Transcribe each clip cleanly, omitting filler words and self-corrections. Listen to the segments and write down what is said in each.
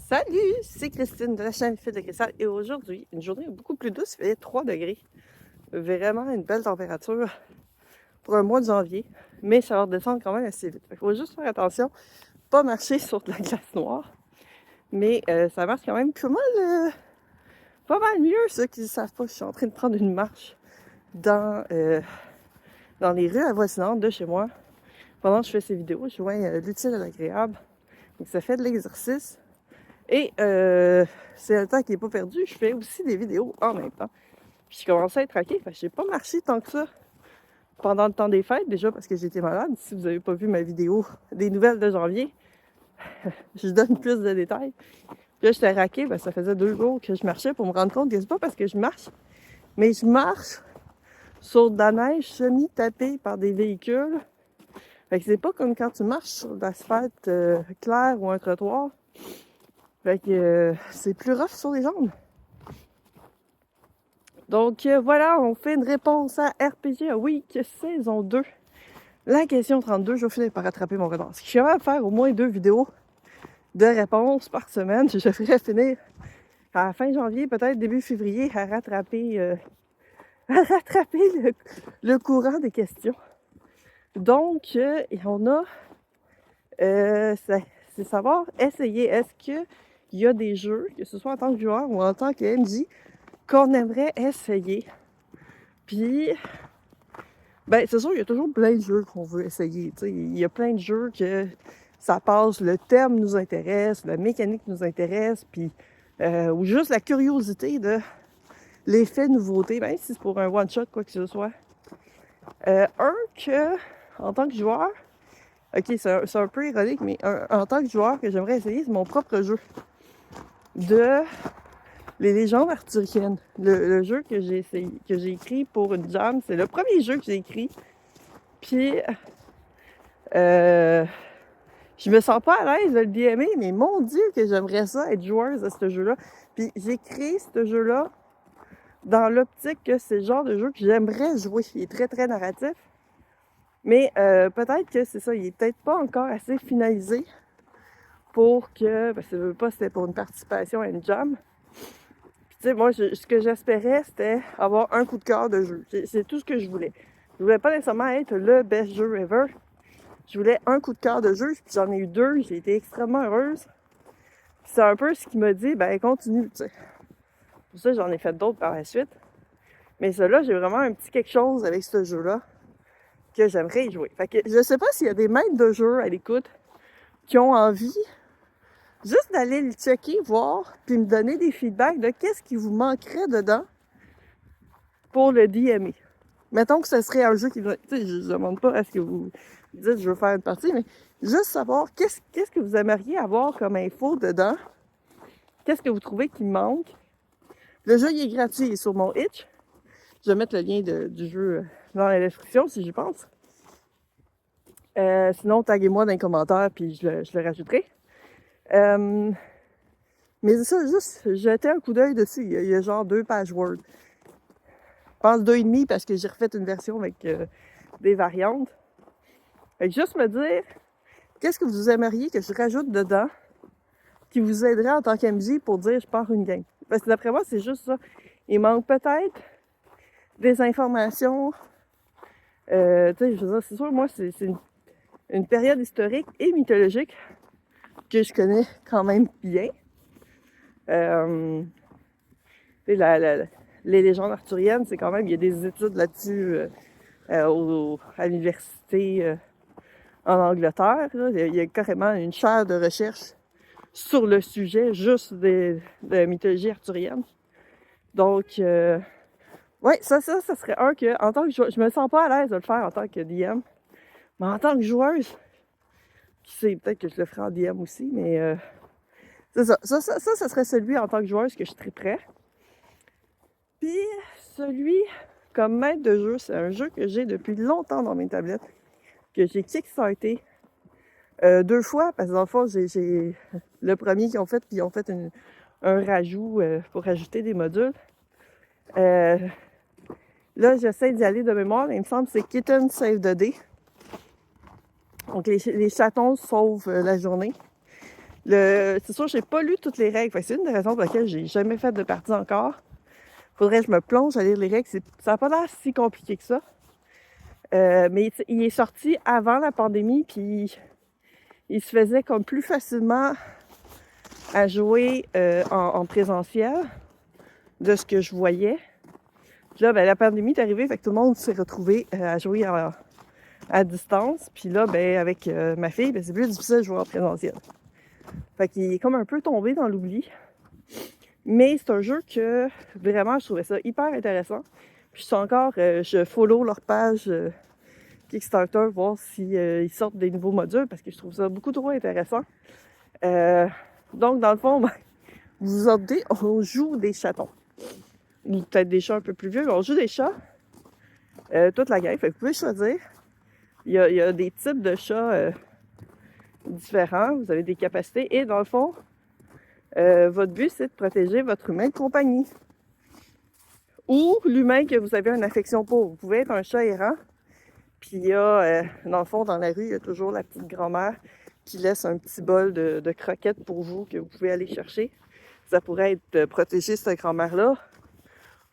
Salut, c'est Christine de la chaîne Fille de Cristal et aujourd'hui, une journée beaucoup plus douce, il fait 3 degrés. Vraiment une belle température pour un mois de janvier, mais ça va redescendre quand même assez vite. Il faut juste faire attention, pas marcher sur de la glace noire, mais ça marche quand même pas mal mieux. Ceux qui ne savent pas, je suis en train de prendre une marche dans les rues avoisinantes de chez moi. Pendant que je fais ces vidéos, je joins l'utile à l'agréable, donc ça fait de l'exercice. Et c'est le temps qui n'est pas perdu, je fais aussi des vidéos en même temps. Puis je commençais à être raquée, fait que j'ai pas marché tant que ça pendant le temps des fêtes, déjà parce que j'étais malade. Si vous n'avez pas vu ma vidéo des nouvelles de janvier, je donne plus de détails. Puis là, j'étais raquée, ben, ça faisait 2 jours que je marchais pour me rendre compte que c'est pas parce que je marche, mais je marche sur de la neige semi-tapée par des véhicules. Fait que c'est pas comme quand tu marches sur de l'asphalte clair ou un trottoir. Fait que c'est plus rough sur les jambes. Donc voilà, on fait une réponse à RPG Week saison 2. La question 32, je vais finir par rattraper mon retard. Si je suis capable de faire au moins 2 vidéos de réponses par semaine, je devrais finir à la fin janvier, peut-être début février, à rattraper le courant des questions. Donc, on a, c'est savoir, essayer, est-ce qu'il y a des jeux, que ce soit en tant que joueur ou en tant que MJ, qu'on aimerait essayer. Puis, ben, c'est sûr, il y a toujours plein de jeux qu'on veut essayer. T'sais. Il y a plein de jeux que ça passe, le thème nous intéresse, la mécanique nous intéresse, puis ou juste la curiosité de l'effet nouveauté, même si c'est pour un one-shot, quoi que ce soit. Un que, en tant que joueur, ok, c'est un peu ironique, mais en tant que joueur que j'aimerais essayer, c'est mon propre jeu de les légendes arthuriennes. Le jeu que j'ai essayé, que j'ai écrit pour une jam, c'est le premier jeu que j'ai écrit. Puis, je me sens pas à l'aise de le DMer, mais mon Dieu que j'aimerais ça être joueuse de ce jeu-là. Puis j'ai créé ce jeu-là dans l'optique que c'est le genre de jeu que j'aimerais jouer. Il est très, très narratif. Mais peut-être que c'est ça, il est peut-être pas encore assez finalisé pour que, parce que c'était pour une participation à une jam. Puis tu sais, moi, ce que j'espérais, c'était avoir un coup de cœur de jeu. C'est tout ce que je voulais. Je voulais pas nécessairement être le best jeu ever. Je voulais un coup de cœur de jeu, puis j'en ai eu 2. J'ai été extrêmement heureuse. Puis c'est un peu ce qui m'a dit, ben continue, tu sais. Pour ça, j'en ai fait d'autres par la suite. Mais celui-là, j'ai vraiment un petit quelque chose avec ce jeu-là que j'aimerais y jouer. Fait que je sais pas s'il y a des maîtres de jeu à l'écoute qui ont envie juste d'aller le checker, voir, puis me donner des feedbacks de qu'est-ce qui vous manquerait dedans pour le DMer. Mettons que ce serait un jeu qui... Tu sais, je demande pas à ce que vous dites je veux faire une partie, mais juste savoir qu'est-ce que vous aimeriez avoir comme info dedans. Qu'est-ce que vous trouvez qui manque. Le jeu, il est gratuit, il est sur mon Itch. Je vais mettre le lien du jeu dans la description si j'y pense. Sinon, taguez-moi dans les commentaires puis je le rajouterai. Mais ça, juste jeter un coup d'œil dessus. Il y a genre 2 pages Word. Je pense 2,5 parce que j'ai refait une version avec des variantes. Fait que juste me dire, qu'est-ce que vous aimeriez que je rajoute dedans qui vous aiderait en tant qu'MJ pour dire je pars une game. Parce que d'après moi, c'est juste ça. Il manque peut-être des informations. Tu sais, je veux dire, c'est sûr, moi, c'est une période historique et mythologique que je connais quand même bien. Les légendes arthuriennes, c'est quand même, il y a des études là-dessus à l'université en Angleterre. Là. Il y a carrément une chaire de recherche sur le sujet, juste de mythologie arthurienne. Donc, ouais, ça serait un que, en tant que joueuse, je me sens pas à l'aise de le faire en tant que DM. Mais en tant que joueuse, qui sait, peut-être que je le ferai en DM aussi, mais c'est ça. Ça serait celui en tant que joueuse que je triperais. Puis, celui comme maître de jeu, c'est un jeu que j'ai depuis longtemps dans mes tablettes, que j'ai kickstarté 2 fois, parce que dans le fond, j'ai le premier qu'ils ont fait, puis ils ont fait un rajout pour ajouter des modules. Là, j'essaie d'y aller de mémoire, mais il me semble que c'est Kitten Save the Day. Donc, les chatons sauvent la journée. C'est sûr, j'ai pas lu toutes les règles. Fait que c'est une des raisons pour lesquelles j'ai jamais fait de partie encore. Faudrait que je me plonge à lire les règles. Ça n'a pas l'air si compliqué que ça. Mais il est sorti avant la pandémie, puis il se faisait comme plus facilement à jouer en présentiel de ce que je voyais. Puis là, ben, la pandémie est arrivée, fait que tout le monde s'est retrouvé à jouer à distance. Puis là, ben, avec ma fille, ben, c'est plus difficile de jouer en présentiel. Fait qu'il est comme un peu tombé dans l'oubli. Mais c'est un jeu que vraiment, je trouvais ça hyper intéressant. Puis je suis encore, je follow leur page Kickstarter, voir s'ils sortent des nouveaux modules, parce que je trouve ça beaucoup trop intéressant. Donc, dans le fond, ben, vous vous ordez, on joue des chatons. Ou peut-être des chats un peu plus vieux, mais on joue des chats. Toute la gang. Fait que vous pouvez choisir. Il y a des types de chats différents. Vous avez des capacités. Et dans le fond, votre but, c'est de protéger votre humain de compagnie. Ou l'humain que vous avez une affection pour. Vous pouvez être un chat errant. Puis il y a, dans le fond, dans la rue, il y a toujours la petite grand-mère qui laisse un petit bol de croquettes pour vous que vous pouvez aller chercher. Ça pourrait être de protéger cette grand-mère-là.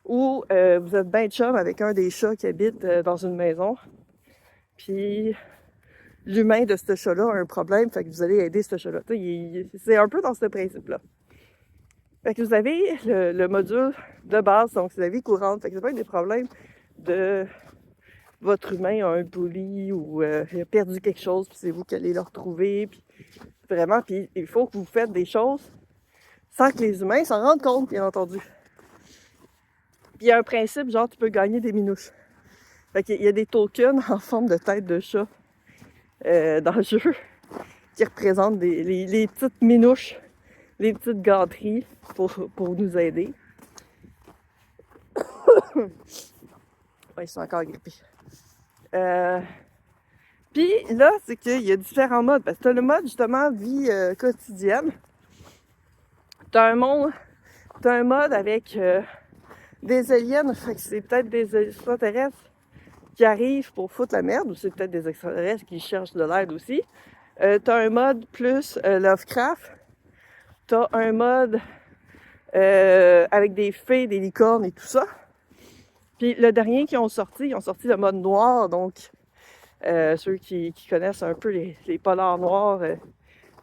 Ou vous êtes ben chum avec un des chats qui habite dans une maison. Puis l'humain de ce chat-là a un problème, fait que vous allez aider ce chat-là. C'est un peu dans ce principe-là. Fait que vous avez le module de base, donc c'est la vie courante. Fait que ça peut être des problèmes de votre humain a un bully ou il a perdu quelque chose, puis c'est vous qui allez le retrouver. Puis vraiment, puis il faut que vous faites des choses sans que les humains s'en rendent compte, bien entendu. Puis il y a un principe, genre tu peux gagner des minouches. Fait qu'il y a des tokens en forme de tête de chat dans le jeu qui représentent les petites minouches, les petites gâteries pour nous aider. Ouais, ils sont encore grippés. Puis là, c'est qu'il y a différents modes. Parce que t'as le mode, justement, vie quotidienne. T'as un mode avec des aliens. Fait que c'est peut-être des extraterrestres qui arrivent pour foutre la merde. Ou c'est peut-être des extraterrestres qui cherchent de l'aide aussi. T'as un mode plus Lovecraft. T'as un mode avec des fées, des licornes et tout ça. Puis le dernier ils ont sorti le mode noir, donc ceux qui connaissent un peu les polars noirs,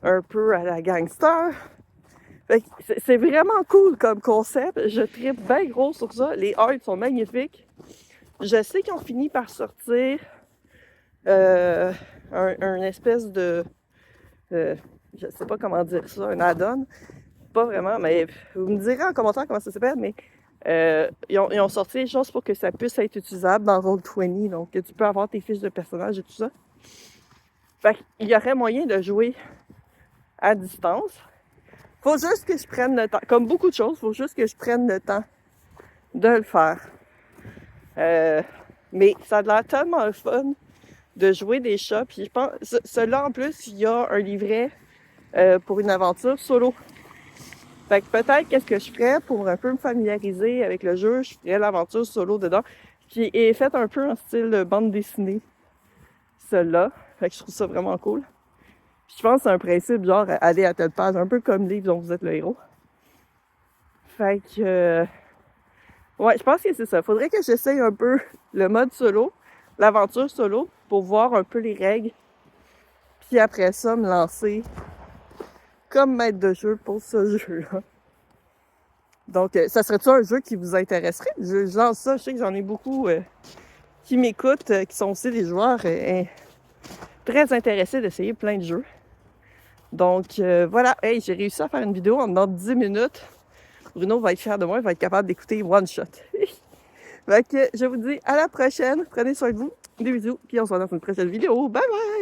un peu à la gangster. Fait que c'est vraiment cool comme concept, je trippe bien gros sur ça, les arts sont magnifiques. Je sais qu'ils ont fini par sortir un espèce de, je sais pas comment dire ça, un add-on, pas vraiment, mais vous me direz en commentaire comment ça s'appelle, mais ils ont sorti des choses pour que ça puisse être utilisable dans Roll20, donc que tu peux avoir tes fiches de personnages et tout ça. Fait qu'il y aurait moyen de jouer à distance. Faut juste que je prenne le temps, comme beaucoup de choses, faut juste que je prenne le temps de le faire. Mais ça a l'air tellement le fun de jouer des chats, puis je pense, celui-là en plus, il y a un livret pour une aventure solo. Fait que peut-être qu'est-ce que je ferais pour un peu me familiariser avec le jeu, je ferais l'aventure solo dedans, qui est faite un peu en style de bande dessinée, celle-là. Fait que je trouve ça vraiment cool. Puis je pense que c'est un principe genre aller à telle page, un peu comme livre dont vous êtes le héros. Fait que ouais, je pense que c'est ça. Faudrait que j'essaye un peu le mode solo, l'aventure solo, pour voir un peu les règles. Puis après ça, me lancer comme maître de jeu pour ce jeu-là. Donc, ça serait-tu un jeu qui vous intéresserait? Genre ça, je sais que j'en ai beaucoup qui m'écoutent, qui sont aussi des joueurs très intéressés d'essayer plein de jeux. Donc, voilà. Hey, j'ai réussi à faire une vidéo en dans 10 minutes. Bruno va être fier de moi, il va être capable d'écouter one shot. Fait que je vous dis à la prochaine. Prenez soin de vous. Des bisous. Puis on se voit dans une prochaine vidéo. Bye bye!